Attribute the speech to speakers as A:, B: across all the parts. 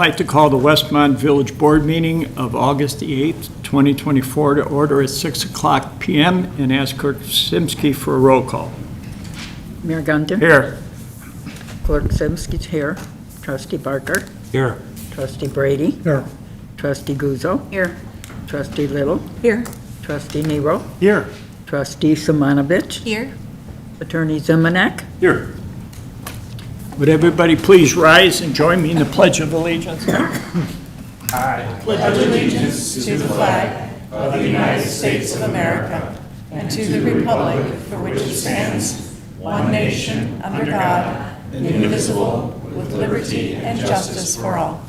A: like to call the Westmont Village Board meeting of August the 8th, 2024 to order at 6 o'clock p.m. and ask Clerk Simsky for a roll call.
B: Mayor Gunter?
A: Here.
B: Clerk Simsky's here. Trustee Barker?
C: Here.
B: Trustee Brady?
A: Here.
B: Trustee Guzzo?
D: Here.
B: Trustee Little?
D: Here.
B: Trustee Nero?
A: Here.
B: Trustee Simonovich?
D: Here.
B: Attorney Zemanek?
C: Here.
A: Would everybody please rise and join me in the Pledge of Allegiance?
D: Pledge allegiance to the flag of the United States of America and to the republic for which it stands, one nation, under God, indivisible, with liberty and justice for all.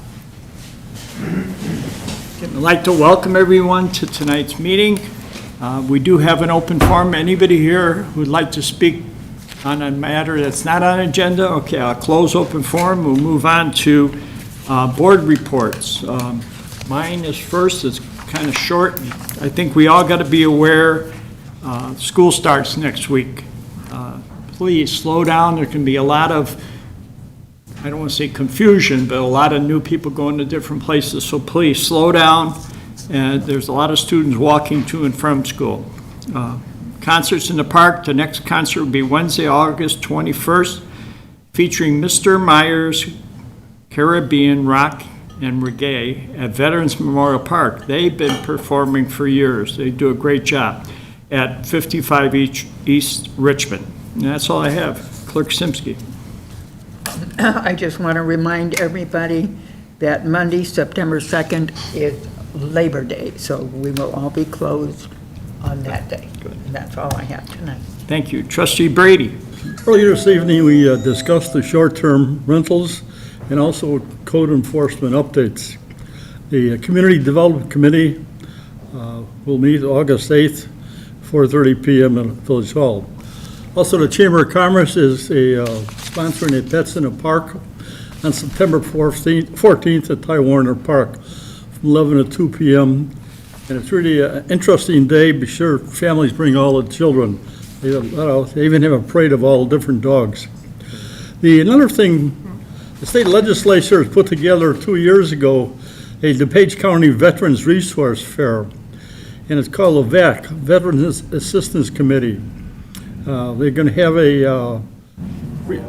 A: I'd like to welcome everyone to tonight's meeting. We do have an open forum. Anybody here who'd like to speak on a matter that's not on agenda? Okay, I'll close open forum. We'll move on to board reports. Mine is first. It's kind of short. I think we all got to be aware school starts next week. Please slow down. There can be a lot of, I don't want to say confusion, but a lot of new people going to different places. So please slow down. And there's a lot of students walking to and from school. Concerts in the park. The next concert will be Wednesday, August 21st, featuring Mr. Myers Caribbean Rock and Reggae at Veterans Memorial Park. They've been performing for years. They do a great job at 55 East Richmond. And that's all I have. Clerk Simsky.
B: I just want to remind everybody that Monday, September 2nd is Labor Day, so we will all be closed on that day. And that's all I have tonight.
A: Thank you. Trustee Brady.
E: Earlier this evening, we discussed the short-term rentals and also code enforcement updates. The Community Development Committee will meet August 8th, 4:30 p.m. at Village Hall. Also, the Chamber of Commerce is sponsoring a Pets in the Park on September 14th at Ty Warner Park from 11 to 2 p.m. And it's really an interesting day. Be sure families bring all the children. They even have a parade of all different dogs. Another thing, the state legislature has put together 2 years ago a DuPage County Veterans Resource Fair, and it's called the VAC, Veterans Assistance Committee. They're going to have a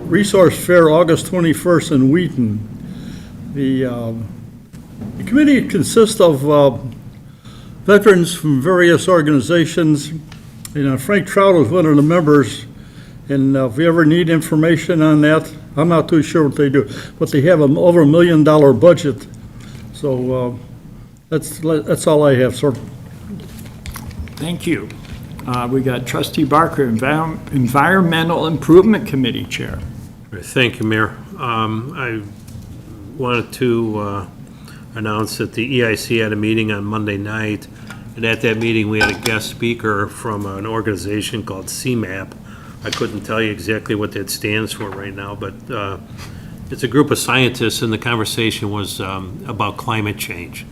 E: resource fair August 21st in Wheaton. The committee consists of veterans from various organizations. Frank Trout is one of the members, and if you ever need information on that, I'm not too sure what they do, but they have over $1 million budget. So that's all I have, sir.
A: Thank you. We got Trustee Barker, Environmental Improvement Committee Chair.
C: Thank you, Mayor. I wanted to announce that the EIC had a meeting on Monday night, and at that meeting we had a guest speaker from an organization called CMAP. I couldn't tell you exactly what that stands for right now, but it's a group of scientists, and the conversation was about climate change.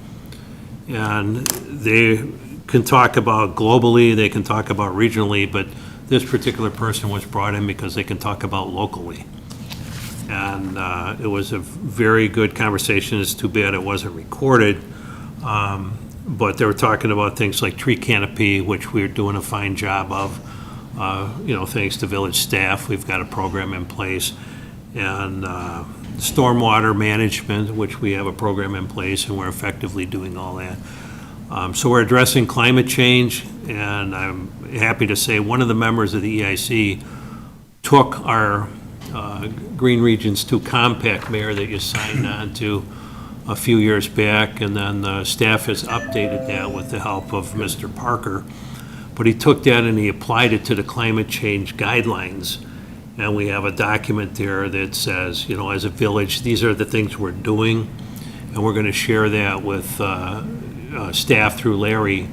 C: And they can talk about globally, they can talk about regionally, but this particular person was brought in because they can talk about locally. And it was a very good conversation. It's too bad it wasn't recorded. But they were talking about things like tree canopy, which we're doing a fine job of. Thanks to village staff, we've got a program in place. And stormwater management, which we have a program in place, and we're effectively doing all that. So we're addressing climate change, and I'm happy to say one of the members of the EIC took our Green Regions 2 Compact, Mayor, that you signed on to a few years back, and then the staff has updated that with the help of Mr. Parker. But he took that and he applied it to the climate change guidelines, and we have a document there that says, as a village, these are the things we're doing, and we're going to share that with staff through Larry,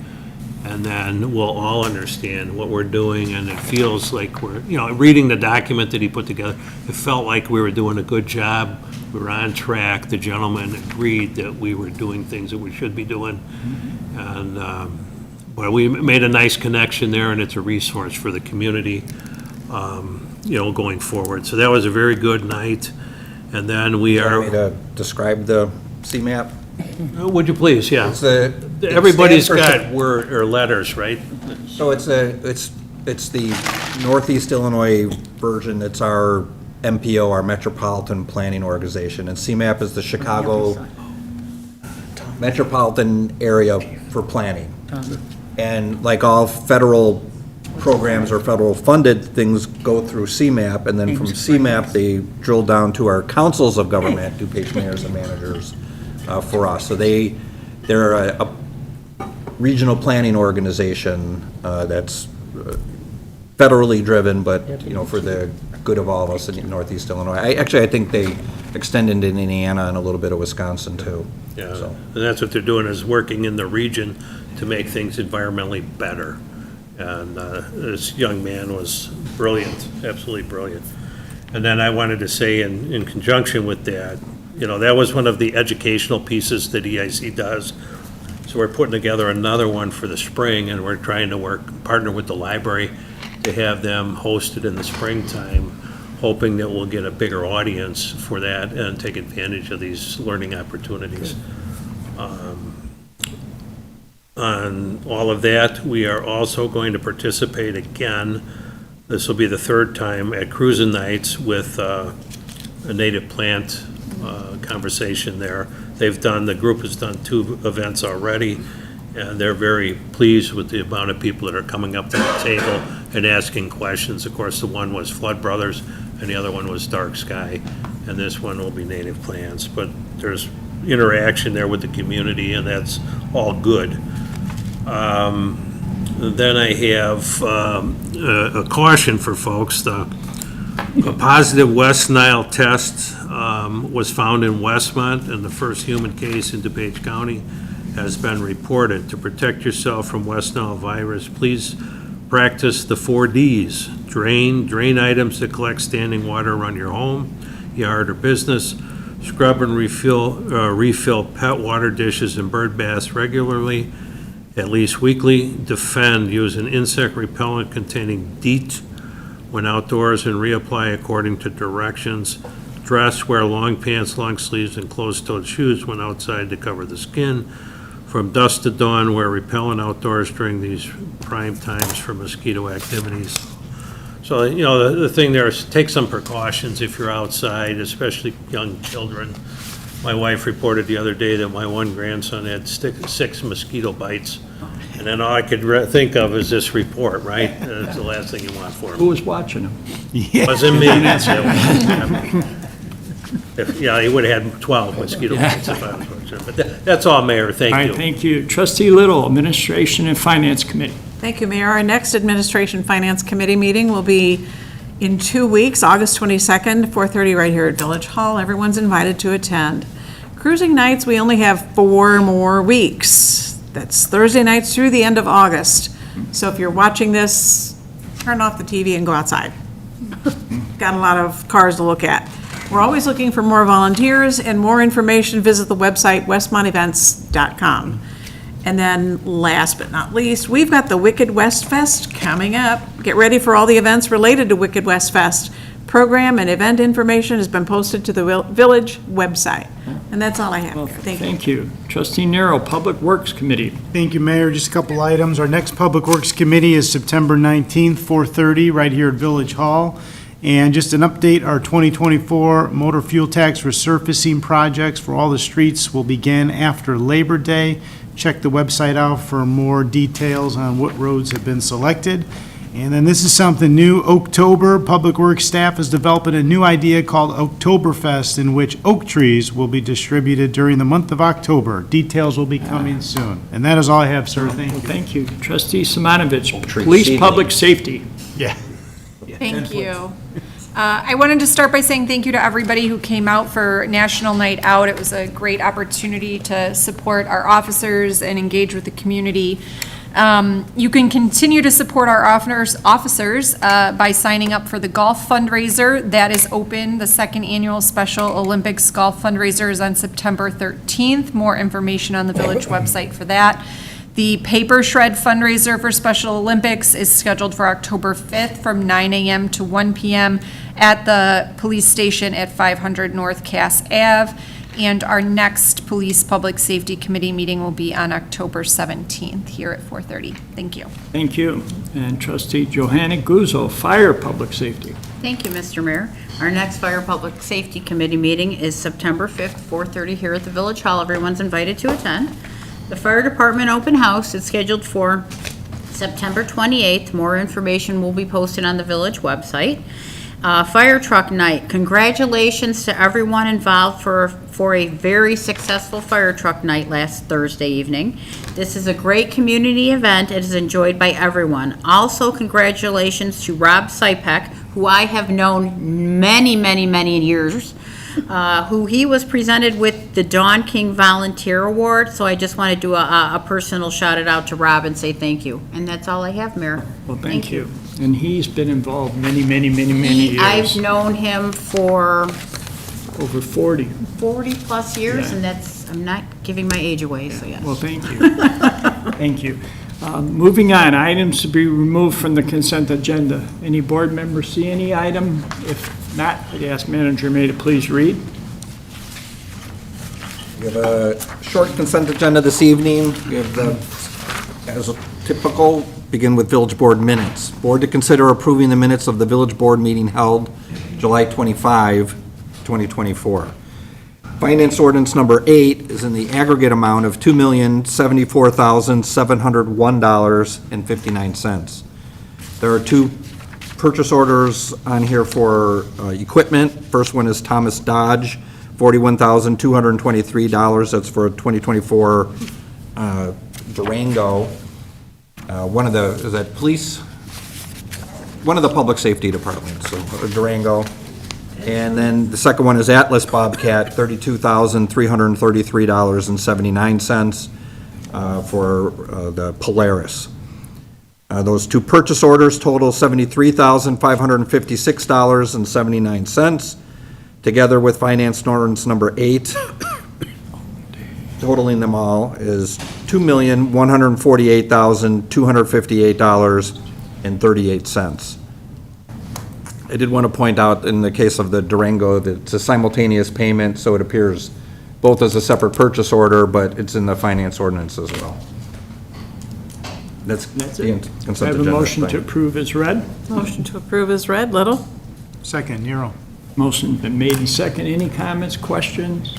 C: and then we'll all understand what we're doing. And it feels like we're, reading the document that he put together, it felt like we were doing a good job. We were on track. The gentleman agreed that we were doing things that we should be doing. And but we made a nice connection there, and it's a resource for the community, going forward. So that was a very good night. And then we
F: You
C: are.
F: want me to describe the CMAP?
C: Would you please, yeah.
F: It's the. it
C: Everybody's
F: stands for-
C: got word, or letters, right?
F: So it's the Northeast Illinois version. It's our MPO, our Metropolitan Planning Organization, and CMAP is the Chicago Metropolitan Area for Planning. And like all federal programs or federal funded things go through CMAP, and then from CMAP, they drill down to our councils of government, DuPage mayors and managers, for us. So they're a regional planning organization that's federally driven, but, you know, for the good of all of us in Northeast Illinois. I think they extend into Indiana and a little bit of Wisconsin, too.
C: Yeah,
F: So,
C: and that's what they're doing, is working in the region to make things environmentally better. And this young man was brilliant, absolutely brilliant. And then I wanted to say, in conjunction with that, you know, that was one of the educational pieces that EIC does. So we're putting together another one for the spring, and we're trying to partner with the library to have them hosted in the springtime, hoping that we'll get a bigger audience for that and take advantage of these learning opportunities. On all of that, we are also going to participate again, this will be the third time, at Cruisin' Nights with a native plant conversation there. The group has done 2 events already, and they're very pleased with the amount of people that are coming up to the table and asking questions. Of course, the one was Flood Brothers, and the other one was Dark Sky, and this one will be native plants. But there's interaction there with the community, and that's all good. Then I have a caution for folks. A positive West Nile test was found in Westmont, and the first human case in DuPage County has been reported. To protect yourself from West Nile virus, please practice the 4 Ds. Drain items that collect standing water around your home, yard, or business. Scrub and refill pet water dishes and bird baths regularly, at least weekly. Defend, use an insect repellent containing DEET when outdoors and reapply according to directions. Dress, wear long pants, long sleeves, and closed-toed shoes when outside to cover the skin. From dusk to dawn, wear repellent outdoors during these prime times for mosquito activities. So, you know, the thing there is take some precautions if you're outside, especially young children. My wife reported the other day that my one grandson had 6 mosquito bites, and then all I could think of is this report, right? That's the last thing you want for
A: Who
C: him.
A: was watching him?
C: Wasn't me. Yeah, he would have had 12 mosquito bites if I was watching him. But that's all, Mayor,
A: All
C: thank
A: right,
C: you.
A: thank you. Trustee Little, Administration and Finance Committee.
D: Thank you, Mayor. Our next Administration Finance Committee meeting will be in 2 weeks, August 22nd, 4:30, right here at Village Hall. Everyone's invited to attend. Cruising Nights, we only have 4 more weeks. That's Thursday nights through the end of August. So if you're watching this, turn off the TV and go outside. Got a lot of cars to look at. We're always looking for more volunteers, and more information, visit the website westmontevents.com. And then last but not least, we've got the Wicked West Fest coming up. Get ready for all the events related to Wicked West Fest. Program and event information has been posted to the village website. And that's all I have. Thank you.
A: Thank you. Trustee Nero, Public Works Committee.
G: Thank you, Mayor. Just a couple items. Our next Public Works Committee is September 19th, 4:30, right here at Village Hall. And just an update, our 2024 motor fuel tax resurfacing projects for all the streets will begin after Labor Day. Check the website out for more details on what roads have been selected. And then this is something new, Oaktober. Public Works staff is developing a new idea called Oktoberfest, in which oak trees will be distributed during the month of October. Details will be coming soon. And that is all I have, sir. Thank you.
A: Thank you. Trustee Simonovich,
F: tree
A: Police
F: seedling.
A: Public Safety.
G: Yeah.
H: Thank you. I wanted to start by saying thank you to everybody who came out for National Night Out. It was a great opportunity to support our officers and engage with the community. You can continue to support our officers by signing up for the golf fundraiser. That is open. The second annual Special Olympics golf fundraiser is on September 13th. More information on the village website for that. The Paper Shred fundraiser for Special Olympics is scheduled for October 5th from 9 a.m. to 1 p.m. at the police station at 500 North Cass Ave. And our next Police Public Safety Committee meeting will be on October 17th here at 4:30. Thank you.
A: Thank you. And trustee Johanna Guzzo, Fire Public Safety.
I: Thank you, Mr. Mayor. Our next Fire Public Safety Committee meeting is September 5th, 4:30 here at the Village Hall. Everyone's invited to attend. The Fire Department Open House is scheduled for September 28th. More information will be posted on the village website. Fire Truck Night, congratulations to everyone involved for a very successful Fire Truck Night last Thursday evening. This is a great community event. It is enjoyed by everyone. Also, congratulations to Rob Sypek, who I have known many years, who he was presented with the Dawn King Volunteer Award. So I just want to do a personal shout out to Rob and say thank you. And that's all I have, Mayor.
A: Well, thank you. And he's been involved many years.
I: I've known him for
A: Over 40.
I: 40-plus years,
A: Yeah.
I: and that's, I'm not giving my age away, so yes.
A: Well, thank you. Thank you. Moving on, items to be removed from the consent agenda. Any board members see any item? If not, I'd ask Manager May to please read.
F: We have a short consent agenda this evening. We have the, as typical, begin with village board minutes. Board to consider approving the minutes of the village board meeting held July 25, 2024. Finance ordinance number 8 is in the aggregate amount of $2,074,701.59. There are two purchase orders on here for equipment. First one is Thomas Dodge, $41,223. That's for a 2024 Durango. One of the, is that police? One of the public safety departments, so a Durango. And then the second one is Atlas Bobcat, $32,333.79 for the Polaris. Those two purchase orders total $73,556.79, together with finance ordinance number 8, totaling them all is $2,148,258.38. I did want to point out, in the case of the Durango, that it's a simultaneous payment, so it appears both as a separate purchase order, but it's in the finance ordinance as well. That's
A: That's
F: the
A: it.
F: consent
A: I have a
F: agenda.
A: motion to
F: Thank you.
A: approve as read.
D: Motion to approve is read. Little?
G: Second, Nero.
A: Motion's been made and second. Any comments, questions?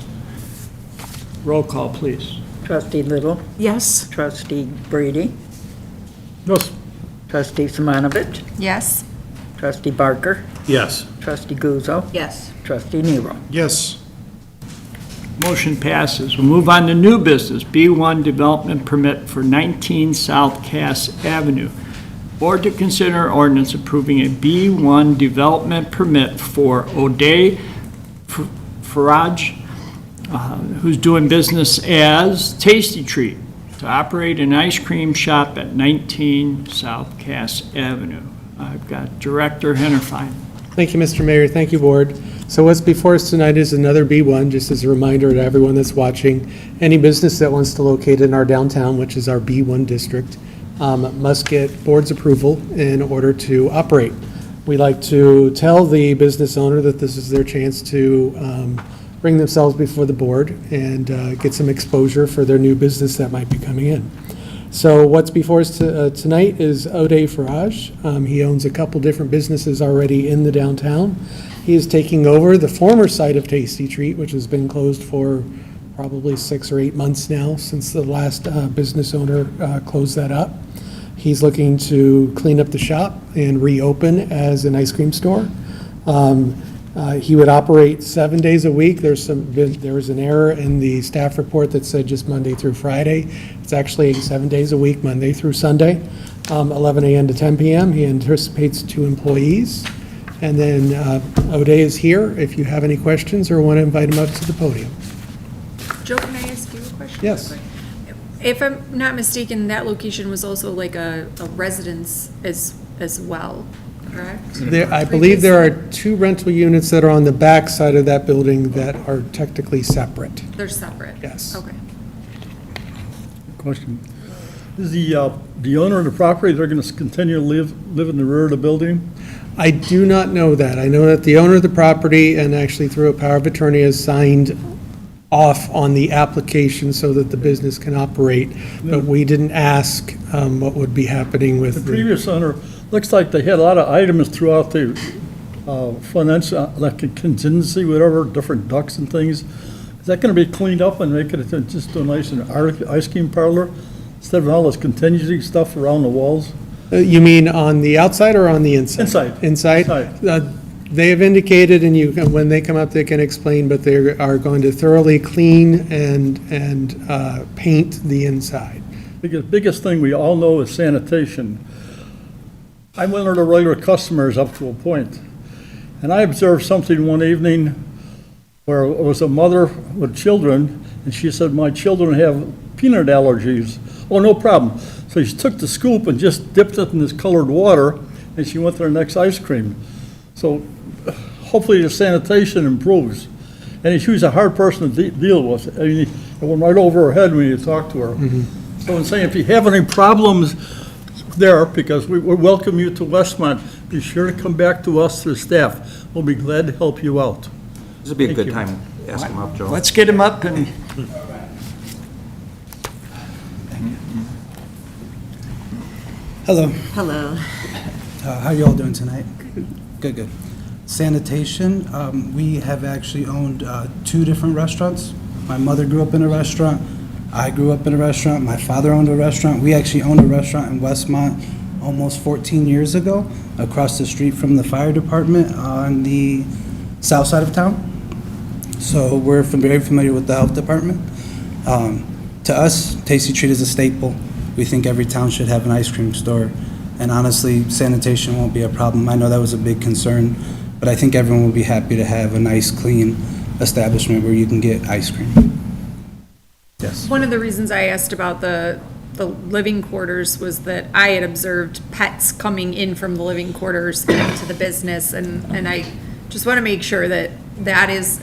A: Roll call, please.
B: Trustee Little,
D: Yes.
B: trustee Brady,
E: Yes.
B: trustee Simonovich,
H: Yes?
B: trustee Barker,
C: Yes.
B: trustee Guzzo,
I: Yes.
B: trustee Nero.
G: Yes.
A: Motion passes. We'll move on to new business, B1 development permit for 19 South Cass Avenue. Board to consider ordinance approving a B1 development permit for O'Day Farage, who's doing business as Tasty Treat, to operate an ice cream shop at 19 South Cass Avenue. I've got Director Hennerfein.
J: Thank you, Mr. Mayor. Thank you, Board. So what's before us tonight is another B1, just as a reminder to everyone that's watching. Any business that wants to locate in our downtown, which is our B1 district, must get Board's approval in order to operate. We like to tell the business owner that this is their chance to bring themselves before the Board and get some exposure for their new business that might be coming in. So what's before us tonight is O'Day Farage. He owns a couple different businesses already in the downtown. He is taking over the former site of Tasty Treat, which has been closed for probably 6 or 8 months now since the last business owner closed that up. He's looking to clean up the shop and reopen as an ice cream store. He would operate 7 days a week. There was an error in the staff report that said just Monday through Friday. It's actually 7 days a week, Monday through Sunday, 11 a.m. to 10 p.m. He anticipates 2 employees. And then O'Day is here if you have any questions or want to invite him up to the podium.
H: Joe, can I ask you a question?
J: Yes.
H: If I'm not mistaken, that location was also like a residence as well, correct?
J: I believe there are 2 rental units that are on the back side of that building that are technically separate.
H: They're separate?
J: Yes.
H: Okay.
E: Question. Is the owner of the property, they're going to continue to live in the rear of the building?
J: I do not know that. I know that the owner of the property, and actually through a power of attorney, has signed off on the application so that the business can operate, but we didn't ask what would be happening with
E: The
J: the...
E: previous owner, looks like they had a lot of items throughout the finance, like a contingency, whatever, different ducks and things. Is that gonna be cleaned up and make it just a nice ice cream parlor instead of all this contingency stuff around the walls?
J: You mean on the outside or on the inside?
E: Inside.
J: Inside?
E: Inside.
J: They have indicated, and when they come up, they can explain, but they are going to thoroughly clean and paint the inside.
E: Biggest thing we all know is sanitation. I'm one of the regular customers up to a point, and I observed something one evening where it was a mother with children, and she said, "My children have peanut allergies." "Oh, no problem." So she took the scoop and just dipped it in this colored water, and she went to her next ice cream. So hopefully the sanitation improves. And she was a hard person to deal with. I mean, it went right over her head when you talked to her. So I'm saying, if you have any problems there, because we welcome you to Westmont, be sure to come back to us, the staff. We'll be glad to help you out.
F: This would be a
E: Thank
F: good
E: you.
F: time to ask them up, Joe.
A: Let's get him up and
K: Hello.
D: Hello.
K: How you all doing tonight? Good, good. Sanitation, we have actually owned 2 different restaurants. My mother grew up in a restaurant. I grew up in a restaurant. My father owned a restaurant. We actually owned a restaurant in Westmont almost 14 years ago, across the street from the fire department on the south side of town. So we're very familiar with the health department. To us, Tasty Treat is a staple. We think every town should have an ice cream store. And honestly, sanitation won't be a problem. I know that was a big concern, but I think everyone will be happy to have a nice, clean establishment where you can get ice cream. Yes.
H: One of the reasons I asked about the living quarters was that I had observed pets coming in from the living quarters into the business, and I just want to make sure that that is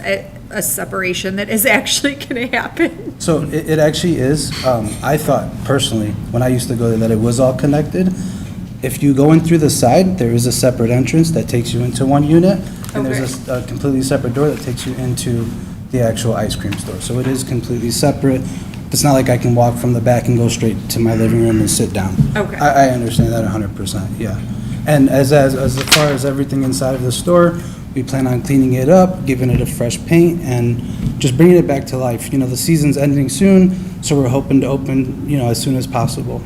H: a separation that is actually going to happen.
K: So it actually is. I thought personally, when I used to go there, that it was all connected. If you go in through the side, there is a separate entrance that takes you into one unit, and there's a completely separate door that takes you into the actual ice cream store. So it is completely separate. It's not like I can walk from the back and go straight to my living room and sit down.
H: Okay.
K: I understand that 100%, yeah. And as far as everything inside of the store, we plan on cleaning it up, giving it a fresh paint, and just bringing it back to life. You know, the season's ending soon, so we're hoping to open, as soon as possible.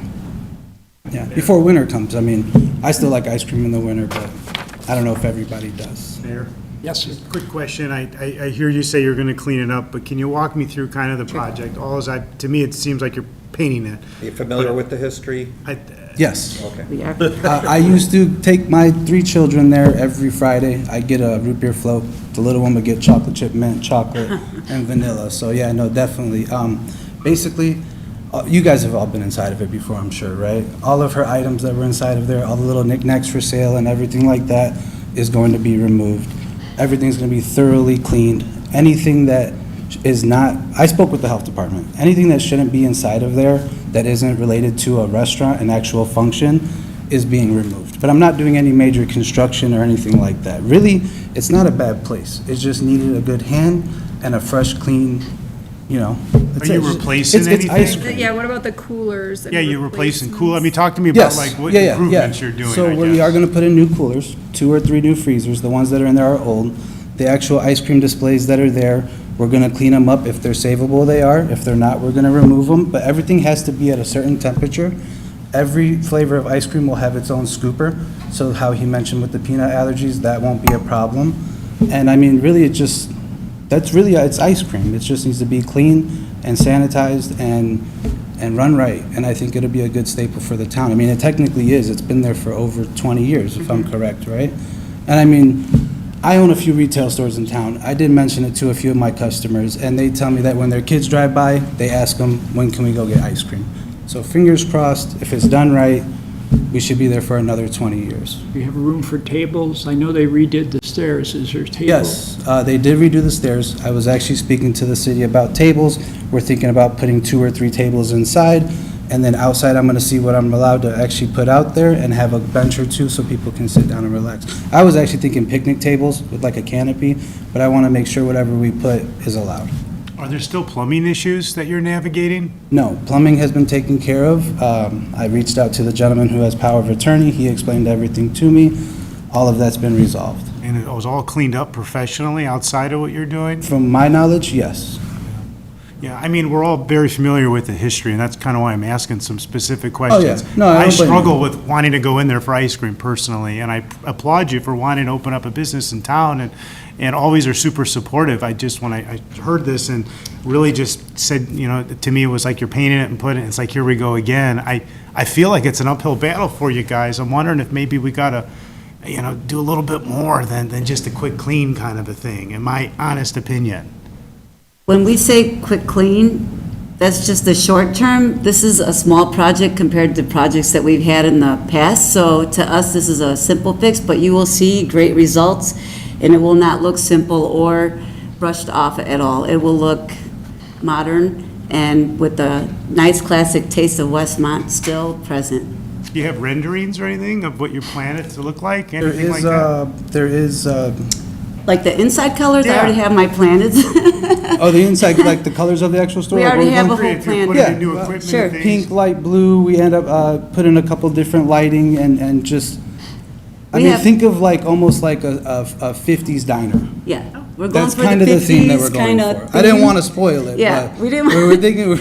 K: Yeah, before winter comes. I mean, I still like ice cream in the winter, but I don't know if everybody does.
G: Mayor?
A: yes,
G: Quick question. I hear you say you're going to clean it up, but can you walk me through kind of the project? To me, it seems like you're painting it.
F: Are you familiar with the history?
K: Yes.
F: Okay.
K: I used to take my 3 children there every Friday. I get a root beer float. The little one would get chocolate chip mint, chocolate, and vanilla. So yeah, no, definitely. Basically, you guys have all been inside of it before, I'm sure, right? All of her items that were inside of there, all the little knickknacks for sale and everything like that is going to be removed. Everything's going to be thoroughly cleaned. Anything that is not, I spoke with the health department, anything that shouldn't be inside of there that isn't related to a restaurant, an actual function, is being removed. But I'm not doing any major construction or anything like that. Really, it's not a bad place. It just needed a good hand and a fresh, clean,
G: Are you replacing
K: it's ice
G: anything?
K: cream.
H: Yeah, what about the coolers? and
G: Yeah, you're replacing cool. I
H: replacements?
G: mean, talk to me about
K: Yes.
G: like what
K: Yeah, yeah,
G: improvements
K: yeah.
G: you're doing,
K: So
G: I
K: we are
G: guess.
K: gonna put in new coolers, 2 or 3 new freezers. The ones that are in there are old. The actual ice cream displays that are there, we're gonna clean them up. If they're savable, they are. If they're not, we're gonna remove them. But everything has to be at a certain temperature. Every flavor of ice cream will have its own scooper. So how he mentioned with the peanut allergies, that won't be a problem. And I mean, really, it's ice cream. It just needs to be clean and sanitized and run right. And I think it'll be a good staple for the town. I mean, it technically is. It's been there for over 20 years, if I'm correct, right? And I mean, I own a few retail stores in town. I did mention it to a few of my customers, and they tell me that when their kids drive by, they ask them, when can we go get ice cream? So fingers crossed, if it's done right, we should be there for another 20 years.
A: we have room for tables. I know they redid the stairs. Is there tables?
K: Yes, they did redo the stairs. I was actually speaking to the city about tables. We're thinking about putting 2 or 3 tables inside, and then outside, I'm gonna see what I'm allowed to actually put out there and have a bench or 2 so people can sit down and relax. I was actually thinking picnic tables with like a canopy, but I wanna make sure whatever we put is allowed.
G: Are there still plumbing issues that you're navigating?
K: No, plumbing has been taken care of. I reached out to the gentleman who has power of attorney. He explained everything to me. All of that's been resolved.
G: And it was all cleaned up professionally outside of what you're doing?
K: From my knowledge, yes.
G: Yeah, I mean, we're all very familiar with the history, and that's kind of why I'm asking some specific questions.
K: No, I don't blame you.
G: struggle with wanting to go in there for ice cream personally, and I applaud you for wanting to open up a business in town, and always are super supportive. I just, when I heard this and really just said, you know, to me, it was like you're painting it and putting it, it's like, here we go again. I feel like it's an uphill battle for you guys. I'm wondering if maybe we gotta, you know, do a little bit more than just a quick clean kind of a thing, in my honest opinion.
L: When we say quick clean, that's just the short term. This is a small project compared to projects that we've had in the past. So to us, this is a simple fix, but you will see great results, and it will not look simple or brushed off at all. It will look modern and with the nice classic taste of Westmont still present.
G: Do you have renderings or anything of what you plan it to look like,
K: There
G: anything like
K: is,
G: that?
K: there is,
L: Like the inside colors, I
G: Yeah.
L: already have my plans.
K: oh, the inside, like the colors of the actual store?
L: We
K: like
L: already
K: what
L: have
K: we're
L: a
K: going-
L: whole
G: If you're
L: plan.
G: putting in
K: Yeah,
G: new
K: well,
G: equipment
L: sure.
G: and things.
K: Pink, light blue, we end up putting a couple different lighting and just, I
L: We
K: mean,
L: have-
K: think of like, almost like a 50s diner.
L: Yeah, we're going
K: That's
L: for
K: kind
L: the
K: of the theme that we're
L: 50s
K: going
L: kind of
K: for. I didn't want to spoil it,
L: Yeah,
K: but
L: we didn't
K: we were thinking,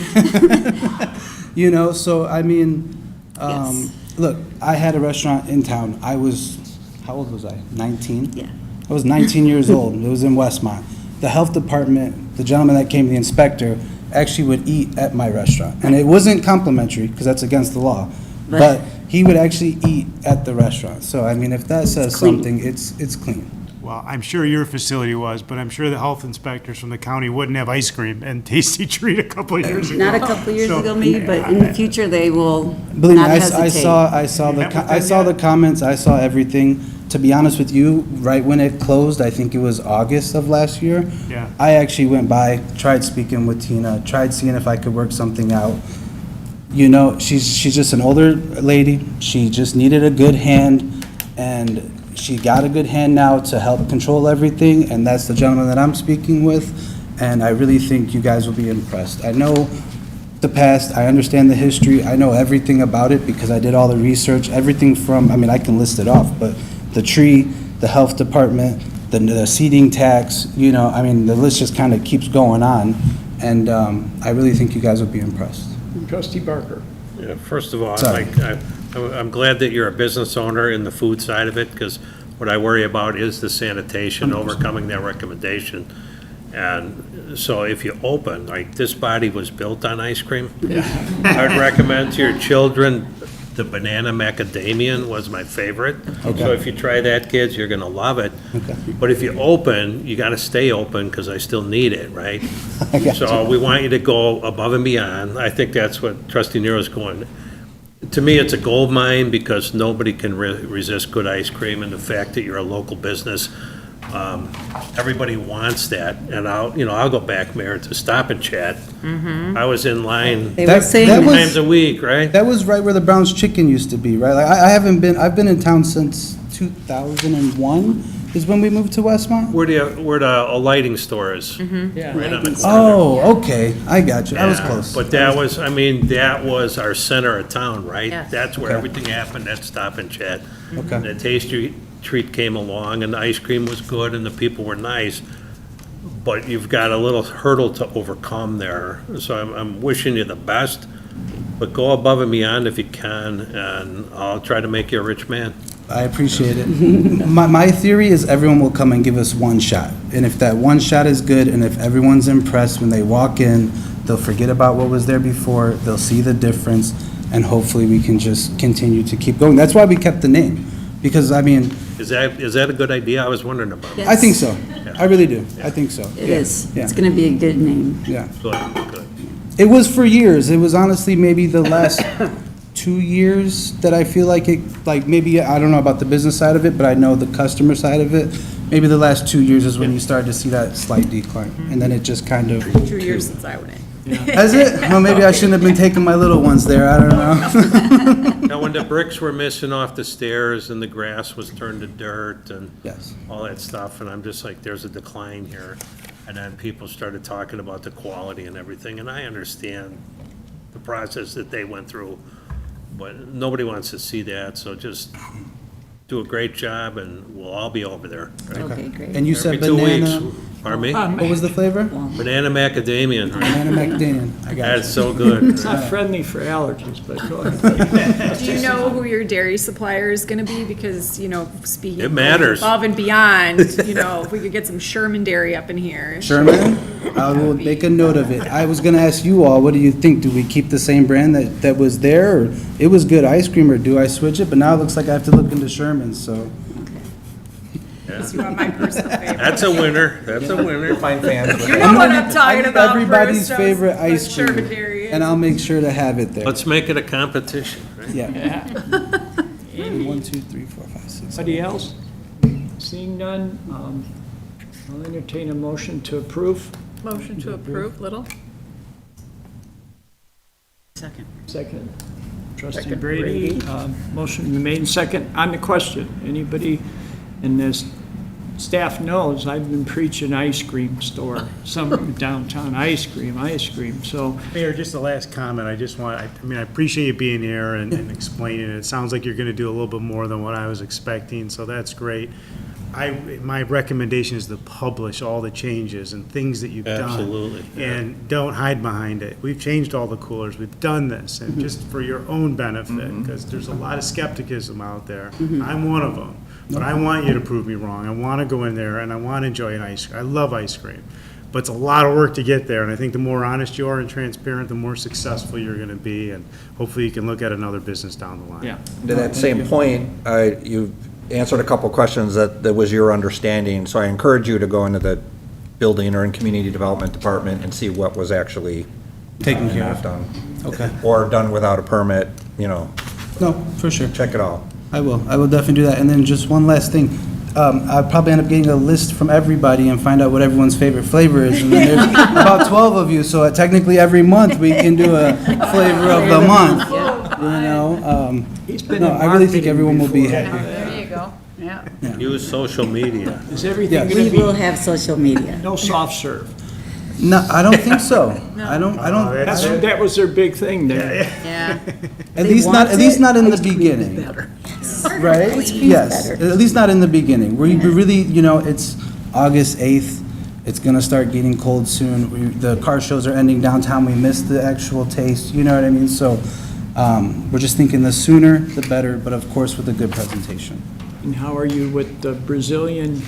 K: you know, so I mean,
L: Yes.
K: look, I had a restaurant in town. I was, how old was I? 19?
L: Yeah.
K: I was 19 years old. It was in Westmont. The health department, the gentleman that came, the inspector, actually would eat at my restaurant. And it wasn't complimentary, because that's against the law, but he would actually eat at the restaurant. So, I mean, if that says
L: clean.
K: something, it's clean.
G: Well, I'm sure your facility was, but I'm sure the health inspectors from the county wouldn't have ice cream and Tasty Treat a couple of years ago.
L: Not a couple years
G: So,
L: ago maybe, but in the future, they will
K: Believe me,
L: not
K: I
L: hesitate.
K: saw the comments, I saw everything. To be honest with you, right when it closed, I think it was August of last year.
G: Yeah.
K: I actually went by, tried speaking with Tina, tried seeing if I could work something out. You know, she's just an older lady. She just needed a good hand, and she got a good hand now to help control everything, and that's the gentleman that I'm speaking with, and I really think you guys will be impressed. I know the past, I understand the history, I know everything about it because I did all the research, everything from, I mean, I can list it off, but the tree, the health department, the seating tax, you know, I mean, the list just kind of keeps going on, and I really think you guys will be impressed.
A: Trustee Barker.
C: Yeah, first of all,
K: Sorry.
C: I'm glad that you're a business owner in the food side of it, because what I worry about is the sanitation, overcoming that recommendation. And so if you open, like, this body was built on ice cream. I'd recommend to your children, the banana macadamian was my favorite. So if you try that, kids, you're gonna love it.
K: Okay.
C: But if you open, you gotta stay open, because I still need it, right?
K: I got
C: So we want you to go above and beyond. I think that's what Trustee Nero's going. To me, it's a gold mine, because nobody can resist good ice cream, and the fact that you're a local business, everybody wants that. And I'll go back, Mayor, to Stop and Chat. I was in line
L: They
K: That-
L: were saying,
K: that
C: three
K: was-
C: times a week, right?
K: That was right where the Brown's Chicken used to be, right? Like, I've been in town since 2001 is when we moved to Westmont.
C: Where the lighting store is. Right on the corner.
K: Oh, okay, I got you, I was
C: Yeah,
K: close.
C: But that was, I mean, that was our center of town, right?
I: Yes.
C: That's where
K: Okay.
C: everything happened, at Stop and Chat.
K: Okay.
C: And the Tasty Treat came along, and the ice cream was good, and the people were nice, but you've got a little hurdle to overcome there. So I'm wishing you the best, but go above and beyond if you can, and I'll try to make you a rich man.
K: I appreciate it. My theory is everyone will come and give us one shot. And if that one shot is good, and if everyone's impressed when they walk in, they'll forget about what was there before, they'll see the difference, and hopefully we can just continue to keep going. That's why we kept the name, because, I mean,
C: Is that a good idea? I was wondering about it.
K: I think so. I really do. I think so.
L: it is.
K: Yeah.
L: It's going to be a good name.
K: Yeah.
C: Good, good.
K: It was for years. It was honestly maybe the last 2 years that I feel like it, like maybe, I don't know about the business side of it, but I know the customer side of it. Maybe the last 2 years is when you started to see that slight decline. And then it just kind of.
H: 2 years since I went in.
K: Has it? Well, maybe I shouldn't have been taking my little ones there. I don't know.
C: Now, when the bricks were missing off the stairs and the grass was turned to dirt and
K: Yes.
C: all that stuff, and I'm just like, there's a decline here. And then people started talking about the quality and everything, and I understand the process that they went through, but nobody wants to see that, so just do a great job, and we'll all be over there.
L: Okay, great.
K: And you said
C: Every 2
K: banana,
C: weeks. Pardon me?
K: what was the flavor?
C: Banana macadamia.
K: Banana macadamia, I got
C: That's
K: it.
C: so good.
A: It's not friendly for allergies, but go ahead.
H: Do you know who your dairy supplier is gonna be? Because, speaking.
C: It matters.
H: Above and beyond, if we could get some Sherman dairy up in here.
K: Sherman, I will make a note of it. I was gonna ask you all, what do you think? Do we keep the same brand that was there? Or it was good ice cream, or do I switch it? But now it looks like I have to look into Sherman, so.
H: You want my personal favorite.
C: That's a winner. That's a winner.
F: Find fans with
H: You
F: it.
H: know what I'm talking about,
K: Everybody's
H: Bruce,
K: favorite
H: but
K: ice
H: Sherman
K: cream.
H: dairy is.
K: And I'll make sure to have it there.
C: Let's make it a competition, right?
K: Yeah.
A: Any-
K: 1, 2, 3, 4, 5, 6.
A: Anybody else? Seeing none, I'll entertain a motion to approve.
D: Motion to approve, Little?
I: Second.
A: Second. Trustee
B: Second,
A: Brady. Motion been made and second. On the question, anybody in this staff knows I've been preaching ice cream store, some downtown ice cream, so.
G: Mayor, just the last comment, I appreciate you being here and explaining it. It sounds like you're gonna do a little bit more than what I was expecting, so that's great. My recommendation is to publish all the changes and things that you've done.
C: Absolutely, yeah.
G: And don't hide behind it. We've changed all the coolers, we've done this, and just for your own benefit, because there's a lot of skepticism out there. I'm one of them, but I want you to prove me wrong. I want to go in there and I want to enjoy an ice cream. I love ice cream, but it's a lot of work to get there, and I think the more honest you are and transparent, the more successful you're going to be, and hopefully you can look at another business down the line.
A: Yeah.
F: To that same point, you answered a couple questions that was your understanding, so I encourage you to go into the building or in community development department and see what was actually
K: Taken care
F: not
K: of.
F: done.
K: Okay.
F: Or done without a permit,
K: No, for sure.
F: check it out.
K: I will definitely do that. And then just one last thing. I'll probably end up getting a list from everybody and find out what everyone's favorite flavor is. And then there's about 12 of you, so technically every month we can do a flavor of the month.
A: He's been
K: No,
A: in
K: I really think
A: marketing
K: everyone will be
A: before.
K: happy.
I: There you go. Yeah.
C: Use social media.
A: Is everything
K: Yes.
A: going
L: We
A: to
L: will
A: be,
L: have social media.
A: no soft serve?
K: No, I don't think so. I don't,
A: That was their big thing there.
I: Yeah.
K: at least not in the beginning. Right? Yes,
L: better.
K: at least not in the beginning. We really, it's August 8th. It's gonna start getting cold soon. The car shows are ending downtown. We missed the actual taste, you know what I mean? So, we're just thinking the sooner, the better, but of course with a good presentation.
A: And how are you with the Brazilian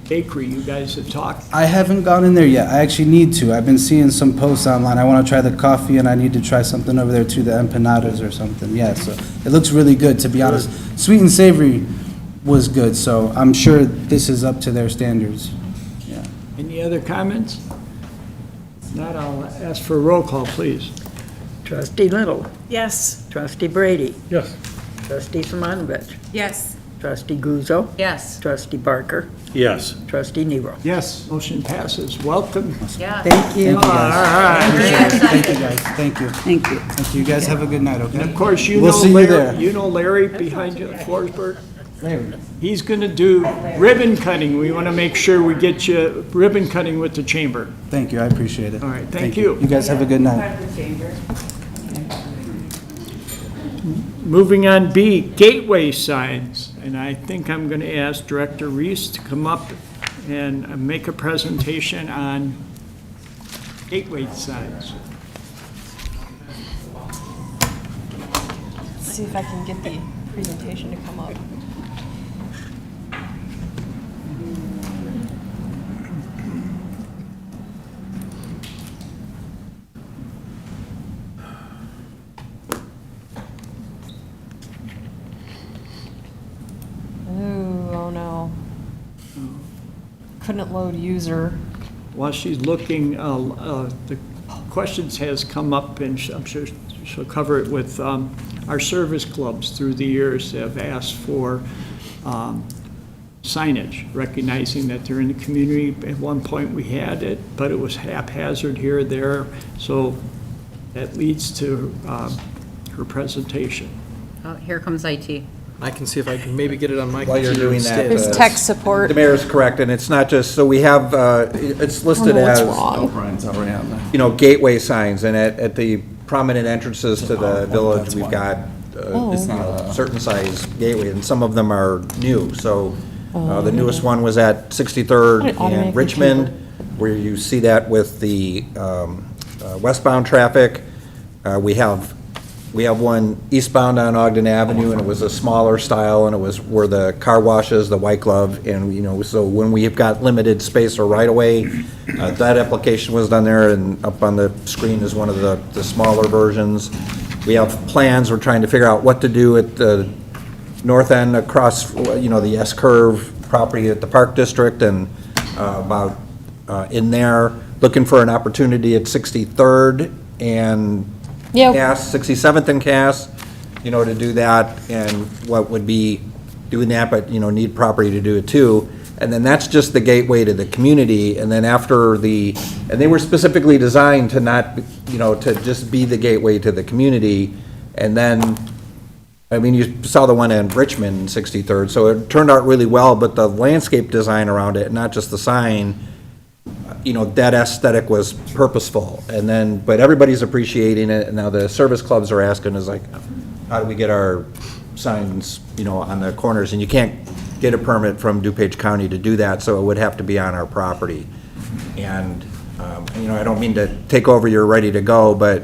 A: bakery? You guys have talked?
K: I haven't gone in there yet. I actually need to. I've been seeing some posts online. I want to try the coffee, and I need to try something over there too, the empanadas or something. Yeah, so it looks really good, to be honest. Sweet and savory was good, so I'm sure this is up to their standards. Yeah.
A: Any other comments? If not, I'll ask for a roll call, please.
B: Trustee Little,
D: Yes.
B: trustee Brady,
E: Yes.
B: trustee Simonovich,
H: Yes.
B: trustee Guzzo,
I: Yes.
B: trustee Barker,
C: Yes.
B: trustee Nero.
G: Yes.
A: Motion passes. Welcome.
I: Yeah.
B: Thank you.
K: Thank you, guys. Thank you, guys. Thank you.
L: Thank you.
K: Thank you. You guys have a good night, okay?
A: And of course, you
K: We'll
A: know
K: see you
A: Larry,
K: there.
A: you know Larry behind you at Forsberg? He's going to do ribbon cutting. We want to make sure we get you ribbon cutting with the chamber.
K: Thank you, I appreciate it.
A: All right, thank you.
K: You guys have a good night.
A: Moving on, B, gateway signs. And I think I'm going to ask Director Reese to come up and make a presentation on gateway signs.
D: See if I can get the presentation to come up. Ooh, oh no. Couldn't load user.
A: While she's looking, the questions has come up, and I'm sure she'll cover it with our service clubs through the years have asked for signage, recognizing that they're in the community. At one point, we had it, but it was haphazard here or there, so that leads to her presentation.
I: Oh, here comes IT.
M: I can see if I can maybe get it on my
F: While you're
M: computer
F: doing that,
M: instead.
H: There's tech support.
F: The mayor is correct, and it's not just, so we have, it's listed
H: what's
F: as,
H: wrong.
M: Brian's already on there.
F: you know, gateway signs, and at the prominent entrances to the village, we've got certain size gateway, and some of them are new. So the newest one was at 63rd and Richmond, where you see that with the westbound traffic. We have one eastbound on Ogden Avenue, and it was a smaller style, and it was where the car washes, the White Glove, and, you know, so when we've got limited space or right-of-way, that application was done there, and up on the screen is one of the smaller versions. We have plans, we're trying to figure out what to do at the north end across, you know, the S-curve property at the Park District, and about in there, looking for an opportunity at 63rd and
H: Yeah.
F: Cass, 67th and Cass, you know, to do that, and what would be doing that, but, you know, need property to do it too. And then that's just the gateway to the community, and then after and they were specifically designed to not, you know, to just be the gateway to the community. And then, I mean, you saw the one in Richmond, 63rd, so it turned out really well, but the landscape design around it, not just the sign, you know, that aesthetic was purposeful. And then, but everybody's appreciating it, and now the service clubs are asking is like, how do we get our signs, you know, on the corners? And you can't get a permit from DuPage County to do that, so it would have to be on our property. And, you know, I don't mean to take over your ready to go, but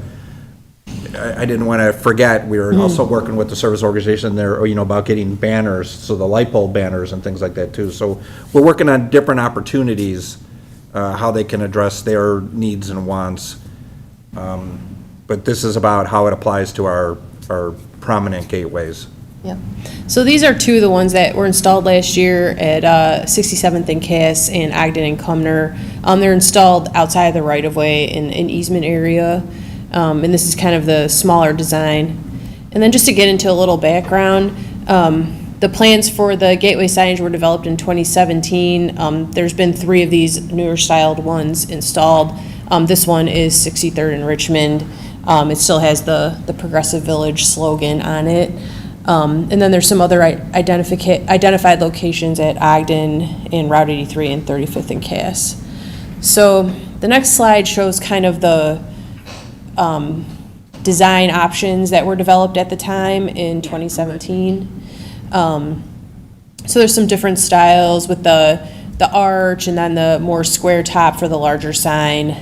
F: I didn't want to forget, we were also working with the service organization there, you know, about getting banners, so the light bulb banners and things like that too. So we're working on different opportunities, how they can address their needs and wants. But this is about how it applies to our prominent gateways.
N: Yep. So these are two of the ones that were installed last year at 67th and Cass and Ogden and Cumner. They're installed outside of the right-of-way in an easement area, and this is kind of the smaller design. And then just to get into a little background, the plans for the gateway signage were developed in 2017. There's been 3 of these newer styled ones installed. This one is 63rd in Richmond. It still has the Progressive Village slogan on it. And then there's some other identified locations at Ogden and Route 83 and 35th and Cass. So the next slide shows kind of the design options that were developed at the time in 2017. So there's some different styles with the arch and then the more square top for the larger sign.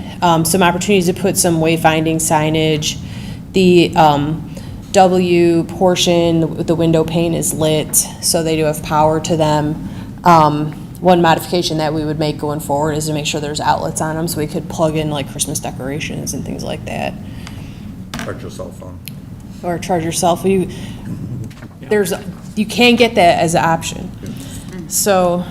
N: Some opportunities to put some wayfinding signage. The W portion, the window pane is lit, so they do have power to them. One modification that we would make going forward is to make sure there's outlets on them so we could plug in like Christmas decorations and things like that.
F: Charge your cell phone.
N: Or charge your cell phone. You can get that as an option. So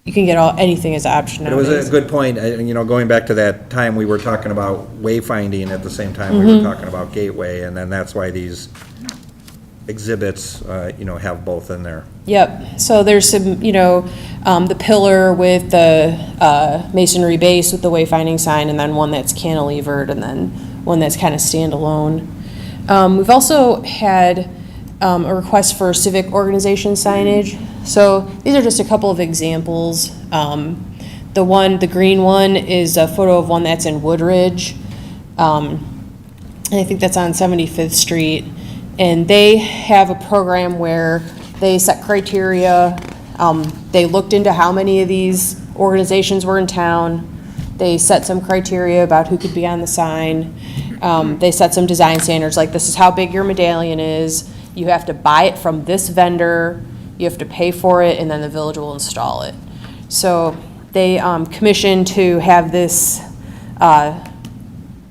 N: you can get anything as an option
F: It was
N: nowadays.
F: a good point, you know, going back to that time, we were talking about wayfinding at the same time we were talking about gateway, and then that's why these exhibits, you know, have both in there.
N: Yep, so there's some, you know, the pillar with the masonry base with the wayfinding sign, and then one that's cantilevered, and then one that's kind of standalone. We've also had a request for civic organization signage. So these are just a couple of examples. The green one is a photo of one that's in Woodridge. And I think that's on 75th Street. And they have a program where they set criteria. They looked into how many of these organizations were in town. They set some criteria about who could be on the sign. They set some design standards, like this is how big your medallion is. You have to buy it from this vendor, you have to pay for it, and then the village will install it. So they commissioned to have this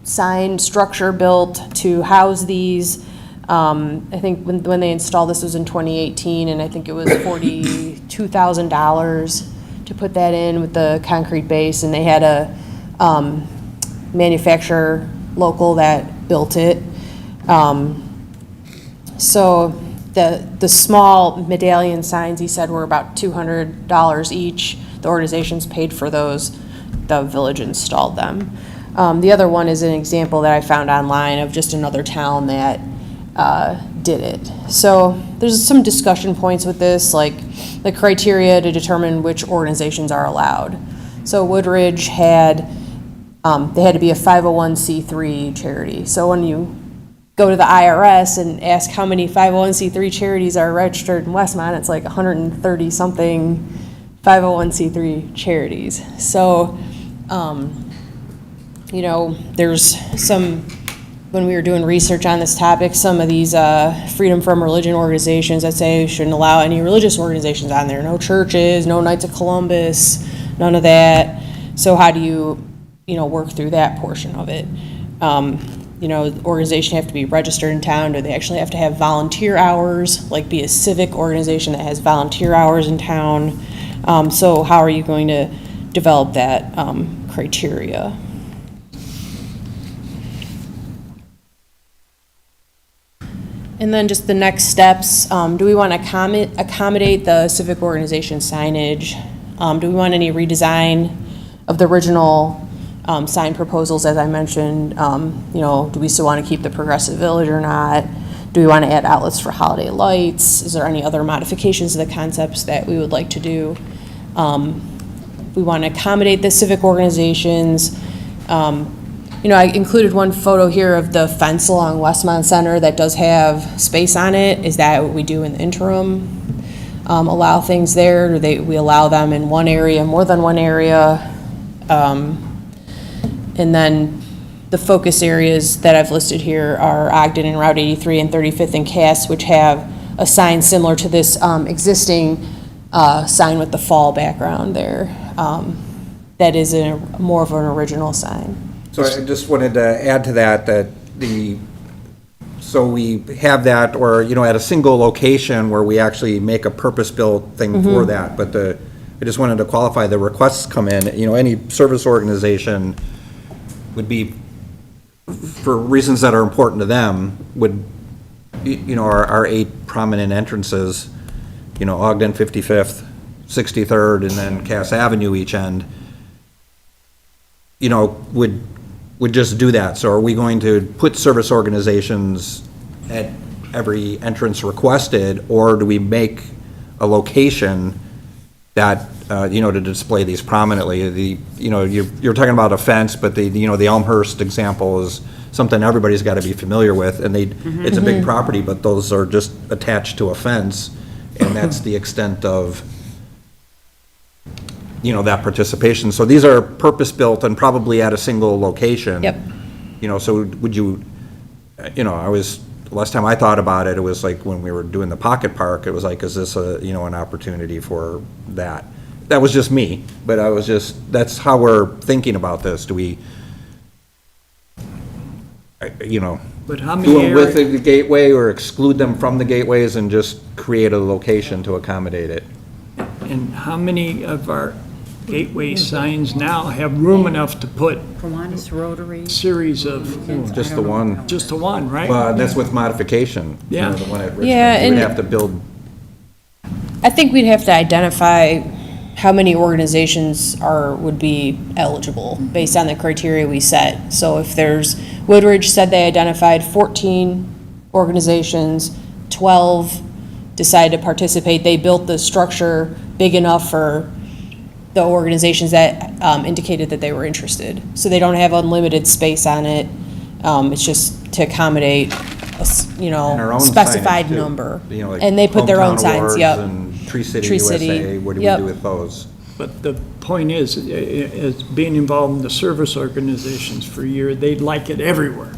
N: sign structure built to house these. I think when they installed this was in 2018, and I think it was $42,000 to put that in with the concrete base, and they had a manufacturer local that built it. So the small medallion signs, he said, were about $200 each. The organizations paid for those. The village installed them. The other one is an example that I found online of just another town that did it. So there's some discussion points with this, like the criteria to determine which organizations are allowed. So Woodridge had, they had to be a 501c3 charity. So when you go to the IRS and ask how many 501c3 charities are registered in Westmont, it's like 130-something 501c3 charities. So, you know, there's some, when we were doing research on this topic, some of these freedom from religion organizations that say we shouldn't allow any religious organizations on there. No churches, no Knights of Columbus, none of that. So how do you, you know, work through that portion of it? You know, the organization have to be registered in town. Do they actually have to have volunteer hours, like be a civic organization that has volunteer hours in town? So how are you going to develop that criteria? And then just the next steps, do we want to accommodate the civic organization signage? Do we want any redesign of the original sign proposals, as I mentioned? You know, do we still want to keep the progressive village or not? Do we want to add outlets for holiday lights? Is there any other modifications to the concepts that we would like to do? We want to accommodate the civic organizations. You know, I included one photo here of the fence along Westmont Center that does have space on it. Is that what we do in the interim? Allow things there? Do we allow them in one area, more than one area? And then the focus areas that I've listed here are Ogden and Route 83 and 35th and Cass, which have a sign similar to this existing sign with the fall background there. That is more of an original sign.
F: So I just wanted to add to that, so we have that, or, you know, at a single location where we actually make a purpose-built thing for that, but I just wanted to qualify, the requests come in, you know, any service organization would be, for reasons that are important to them, would, you know, our 8 prominent entrances, you know, Ogden 55th, 63rd, and then Cass Avenue each end, you know, would just do that. So are we going to put service organizations at every entrance requested, or do we make a location that, you know, to display these prominently? You know, you're talking about a fence, but you know, the Elmhurst example is something everybody's got to be familiar with, and it's a big property, but those are just attached to a fence, and that's the extent of, you know, that participation. So these are purpose-built and probably at a single location.
N: Yep.
F: You know, so would you, you know, last time I thought about it, it was like when we were doing the pocket park, it was like, is this you know, an opportunity for that? That was just me, but that's how we're thinking about this. Do we, you know,
A: But how many
F: do it with
A: areas?
F: the gateway or exclude them from the gateways and just create a location to accommodate it?
A: And how many of our gateway signs now have room enough to put
I: Kiwanis Rotary.
A: series of,
F: Just the one.
A: just the one, right?
F: That's with modification. You know,
A: Yeah.
F: the one at Richmond.
N: Yeah,
F: You would
N: and-
F: have to build,
N: I think we'd have to identify how many organizations would be eligible based on the criteria we set. So if Woodridge said they identified 14 organizations, 12 decided to participate, they built the structure big enough for the organizations that indicated that they were interested. So they don't have unlimited space on it. It's just to accommodate
F: and our own
N: specified
F: signage, too.
N: number.
F: You know, like
N: And they put their own
F: Hometown
N: signs,
F: Awards
N: yep.
F: and Tree City
N: Tree
F: USA,
N: City,
F: what do we
N: yep.
F: do with those?
A: But the point is being involved in the service organizations for a year, they'd like it everywhere.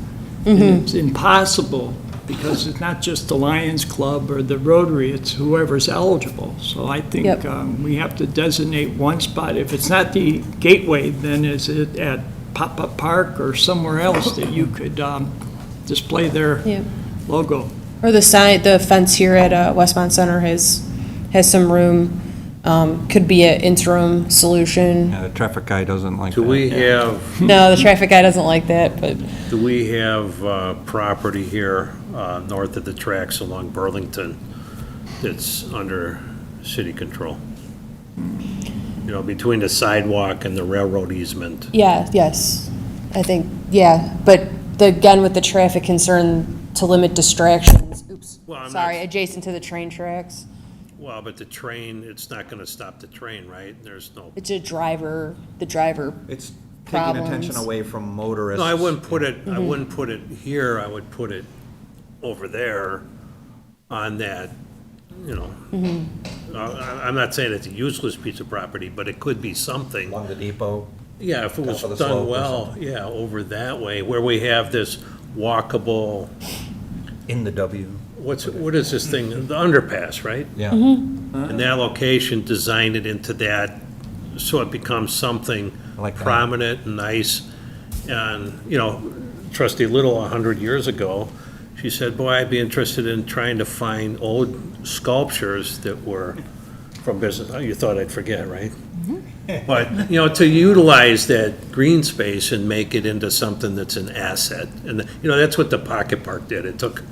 A: And it's impossible, because it's not just the Lions Club or the Rotary, it's whoever's eligible. So I think
N: Yep.
A: we have to designate one spot. If it's not the gateway, then is it at Pop-Up Park or somewhere else that you could display their
N: Yep.
A: logo?
N: Or the fence here at Westmont Center has some room. Could be an interim solution.
F: Yeah, the traffic guy doesn't like that.
C: Do we have,
N: No, the traffic guy doesn't like that, but
C: do we have property here north of the tracks along Burlington that's under city control? You know, between the sidewalk and the railroad easement?
N: yeah, yes. I think, yeah. But again, with the traffic concern, to limit distractions, oops,
C: Well, I'm not-
N: Sorry, adjacent to the train tracks.
C: Well, but the train, it's not gonna stop the train, right? There's no,
N: It's the driver
F: It's taking attention
N: problems.
F: away from motorists.
C: no, I wouldn't put it here, I would put it over there on that, you know. I'm not saying it's a useless piece of property, but it could be something.
F: Along the depot.
C: Yeah, if it was
F: Top of the slope
C: done
F: or
C: well, yeah, over that way, where we have this walkable,
F: In the W.
C: what is this thing, the underpass, right?
F: Yeah.
C: And that location, design it into that, so it becomes something
F: I like that.
C: prominent and nice. And, you know, Trustee Little, 100 years ago, she said, boy, I'd be interested in trying to find old sculptures that were from business. Oh, you thought I'd forget, right? But, you know, to utilize that green space and make it into something that's an asset. And, you know, that's what the Pocket Park did. It took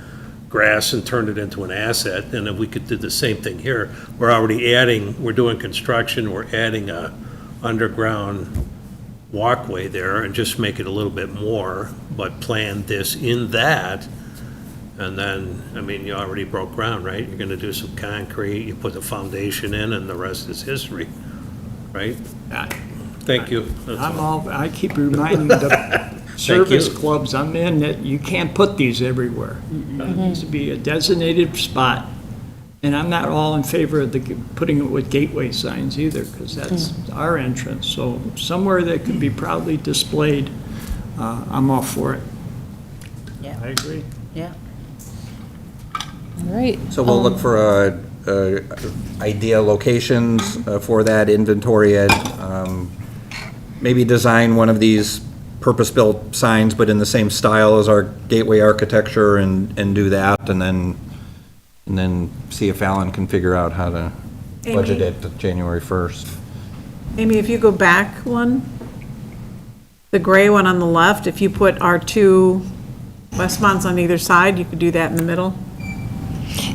C: grass and turned it into an asset. And if we could do the same thing here, we're doing construction, we're adding a underground walkway there and just make it a little bit more, but plan this in that. And then, I mean, you already broke ground, right? You're gonna do some concrete, you put the foundation in, and the rest is history, right? Thank you. That's all.
A: I keep reminding the service clubs I'm in that you can't put these everywhere. It needs to be a designated spot. And I'm not all in favor of putting it with gateway signs either, because that's our entrance. So somewhere that could be proudly displayed, I'm all for it.
I: Yeah.
A: I agree.
I: Yeah.
N: All right.
F: So we'll look for idea locations for that, inventory it. Maybe design one of these purpose-built signs, but in the same style as our gateway architecture and do that, and then see if Alan can figure out how to budget it to January 1st.
D: Amy, if you go back one, the gray one on the left, if you put our two Westmonts on either side, you could do that in the middle.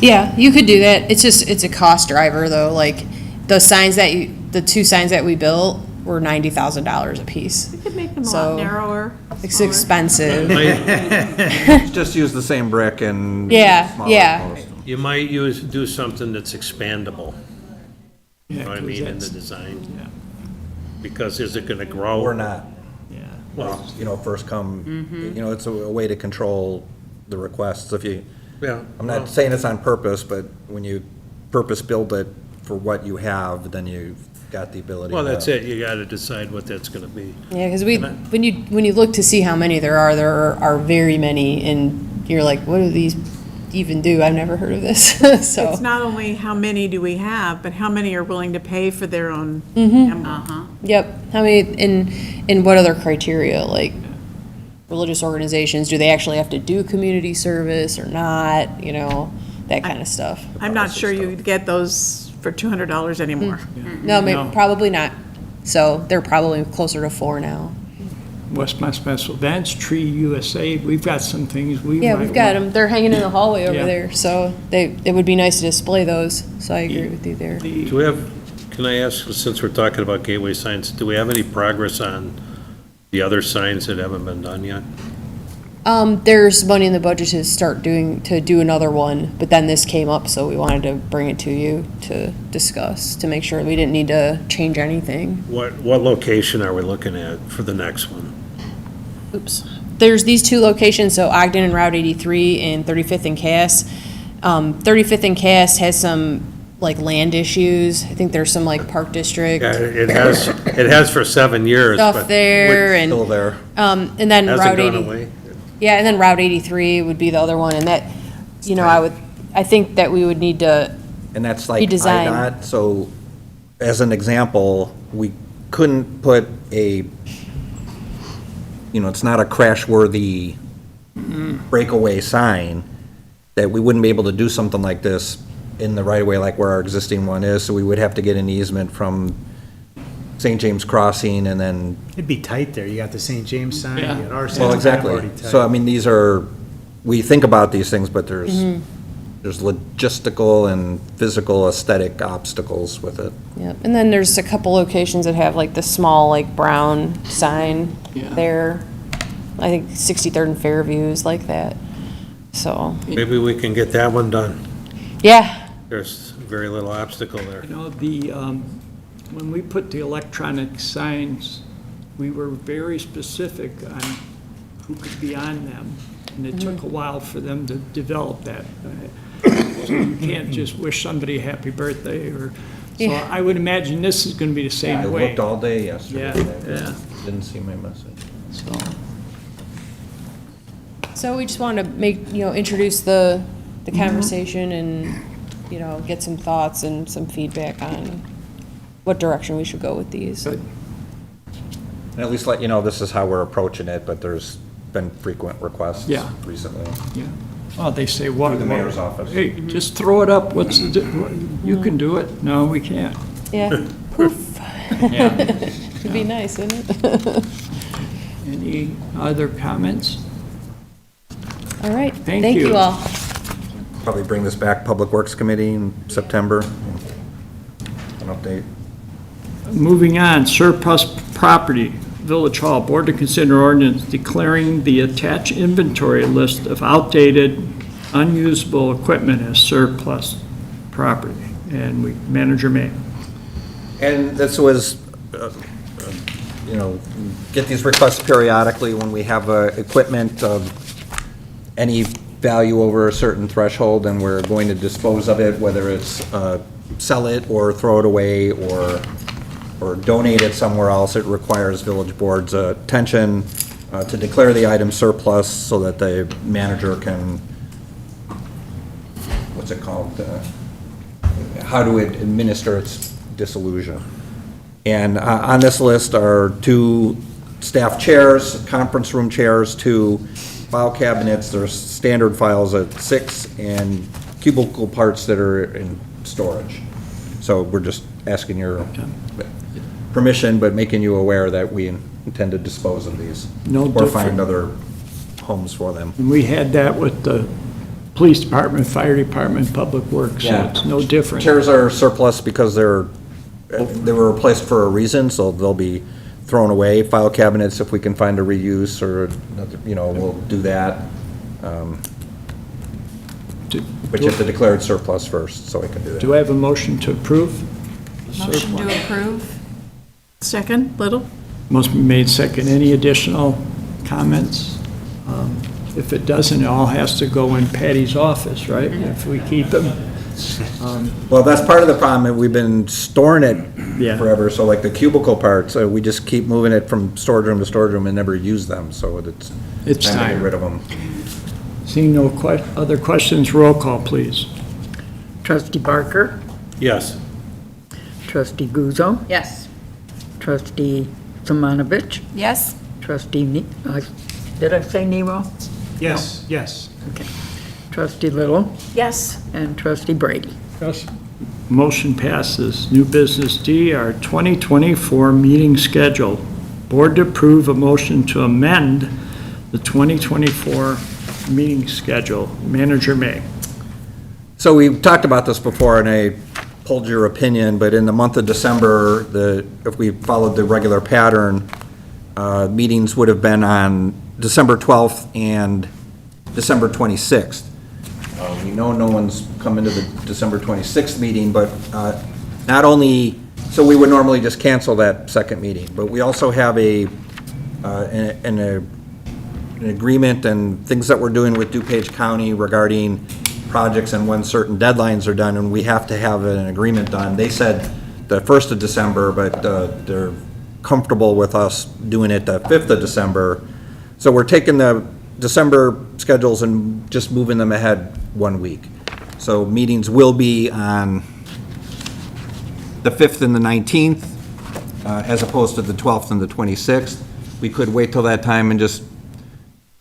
N: Yeah, you could do that. It's a cost driver though. Like the two signs that we built were $90,000 a piece.
D: You could make them a
N: So,
D: lot narrower.
N: It's
D: smaller.
N: expensive.
F: Just use the same brick and
N: Yeah,
F: smaller
N: yeah.
F: post.
C: You might do something that's expandable, you know what I mean, in the
A: Yeah.
C: design. Because is it gonna grow?
F: Or not.
A: Yeah.
C: Well,
F: First come, it's a way to control the requests. If you,
C: yeah.
F: I'm not saying it's on purpose, but when you purpose build it for what you have, then you've got the ability.
C: Well,
F: to-
C: that's it, you gotta decide what that's gonna be.
N: Yeah, because when you look to see how many there are very many, and you're like, what do these even do? I've never heard of this. So
D: It's not only how many do we have, but how many are willing to pay for their own
N: Mm-hmm.
D: emblem.
I: Uh-huh.
N: Yep. How many, in what other criteria, like religious organizations, do they actually have to do community service or not, that kind of stuff.
D: I'm not sure you'd get those for $200 anymore.
N: No,
A: No.
N: probably not. So they're probably closer to 4 now.
A: Westmont Special Events, Tree USA, we've got some things we
N: Yeah,
A: might
N: we've got
A: want-
N: them. They're hanging in the hallway over
A: Yeah.
N: there, so it would be nice to display those, so I agree with you there.
C: Do we have, can I ask, since we're talking about gateway signs, do we have any progress on the other signs that haven't been done yet?
N: There's money in the budget to do another one, but then this came up, so we wanted to bring it to you to discuss, to make sure we didn't need to change anything.
C: What location are we looking at for the next one?
N: Oops. There's these two locations, so Ogden and Route 83 and 35th and Cass. 35th and Cass has some, land issues. I think there's some, Park District
C: Yeah, it has for 7 years,
N: stuff
C: but
N: there, and,
F: Still there.
N: and then
C: hasn't
N: Route
C: gone
N: 80.
C: away.
N: Yeah, and then Route 83 would be the other one, and that, I think that we would need to,
F: And that's like
N: Redesign.
F: IDOT, so as an example, we couldn't put it's not a crash-worthy breakaway sign, that we wouldn't be able to do something like this in the right-of-way like where our existing one is, so we would have to get an easement from St. James Crossing and then,
G: It'd be tight there. You got the St. James sign, you
A: Yeah.
G: got our sign.
F: well,
G: it's kind of
F: exactly.
G: already tight.
F: So, I mean, we think about these things, but there's logistical and physical aesthetic obstacles with it.
N: yep. And then there's a couple locations that have the small, brown sign
A: Yeah.
N: there. I think 63rd and Fairview is like that. So,
C: Maybe we can get that one done.
N: yeah,
C: There's very little obstacle there.
A: You know, when we put the electronic signs, we were very specific on who could be on them, and it took a while for them to develop that. So you can't just wish somebody happy birthday, so
N: Yeah.
A: I would imagine this is gonna be the
F: I
A: same way.
F: looked all day yesterday.
A: Yeah.
F: Didn't see my message.
N: so we just wanted to introduce the conversation and, get some thoughts and some feedback on what direction we should go with these.
A: Good.
F: And at least let you know this is how we're approaching it, but there's been frequent requests
A: Yeah.
F: recently.
A: Yeah. Well, they say, what?
F: Through the mayor's office.
A: Hey, just throw it up, you can do it. No, we can't.
N: Yeah, poof.
A: Yeah.
N: It'd be nice, wouldn't it?
A: Any other comments?
N: All right,
A: Thank
N: thank
A: you.
N: you all.
F: Probably bring this back, Public Works Committee in September. An update.
A: Moving on, surplus property, Village Hall. Board to consider ordinance declaring the attached inventory list of outdated, unusable equipment as surplus property. And Manager May.
F: And this was, get these requests periodically when we have equipment of any value over a certain threshold, and we're going to dispose of it, whether it's sell it or throw it away or donate it somewhere else. It requires village board's attention to declare the item surplus so that the manager can, what's it called? How to administer its dissolution. And on this list are 2 staff chairs, conference room chairs, 2 file cabinets, there's standard files at 6, and cubicle parts that are in storage. So we're just asking your permission, but making you aware that we intend to dispose of these.
A: No
F: or
A: different.
F: find other homes for them.
A: And we had that with the police department, fire department, public works, so
F: Yeah.
A: it's no different.
F: Chairs are surplus because they were replaced for a reason, so they'll be thrown away. File cabinets, if we can find a reuse or, we'll do that. But you have to declare it surplus first, so we can do that.
A: Do I have a motion to approve?
D: Motion to approve. Second, Little?
A: Must be made second. Any additional comments? If it doesn't, it all has to go in Patty's office, right? If we keep them.
F: Well, that's part of the problem, and we've been storing it
A: Yeah.
F: forever, so like the cubicle parts, we just keep moving it from storage room to storage room and never use them, so
A: It's
F: time to
A: time.
F: get rid of them.
A: Seeing no other questions, roll call, please.
B: Trustee Barker,
C: Yes.
B: trustee Guzzo,
I: Yes.
B: trustee Simonovich,
D: Yes?
B: trustee, did I say Nero?
G: Yes, yes.
B: Trustee Little,
D: Yes.
B: and trustee Brady.
A: Yes. Motion passes. New business D, our 2024 meeting schedule. Board to approve a motion to amend the 2024 meeting schedule. Manager May.
F: So we've talked about this before, and I pulled your opinion, but in the month of December, if we followed the regular pattern, meetings would have been on December 12th and December 26th. We know no one's come into the December 26th meeting, but not only, so we would normally just cancel that second meeting, but we also have an agreement and things that we're doing with DuPage County regarding projects and when certain deadlines are done, and we have to have an agreement done. They said the 1st of December, but they're comfortable with us doing it the 5th of December. So we're taking the December schedules and just moving them ahead 1 week. So meetings will be on the 5th and the 19th, as opposed to the 12th and the 26th. We could wait till that time and just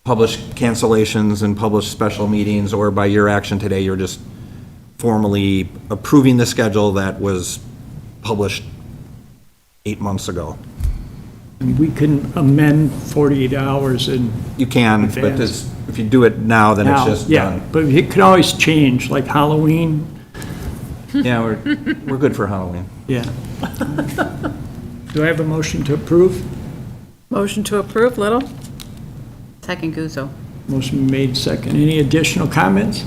F: publish cancellations and publish special meetings, or by your action today, you're just formally approving the schedule that was published 8 months ago.
A: And we can amend 48 hours in
F: You can, but
A: Advance.
F: if you do it now, then it's
A: now.
F: just
A: Yeah,
F: done.
A: but it can always change, like Halloween.
F: Yeah, we're good for Halloween.
A: Yeah. Do I have a motion to approve?
D: Motion to approve, Little?
I: Second Guzzo.
A: Motion made second. Any additional comments?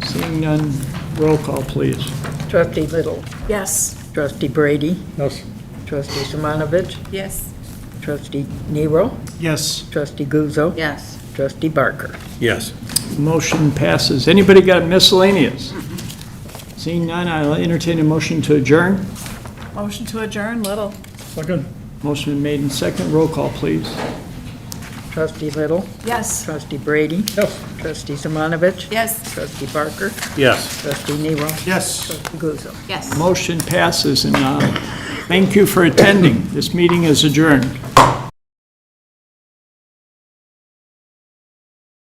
A: Seeing none, roll call, please.
B: Trustee Little,
D: Yes.
B: trustee Brady,
E: Yes.
B: trustee Simonovich,
D: Yes.
B: trustee Nero,
G: Yes.
B: trustee Guzzo,
I: Yes.
B: trustee Barker.
C: Yes.
A: Motion passes. Anybody got miscellaneous? Seeing none, I'll entertain a motion to adjourn.
D: Motion to adjourn, Little.
E: Second.
A: Motion been made in second. Roll call, please.
B: Trustee Little,
D: Yes.
B: trustee Brady,
E: Yes.
B: trustee Simonovich,
D: Yes.
B: trustee Barker,
C: Yes.
B: trustee Nero,
G: Yes.
B: trustee Guzzo.
I: Yes.
A: Motion passes, and thank you for attending. This meeting is adjourned.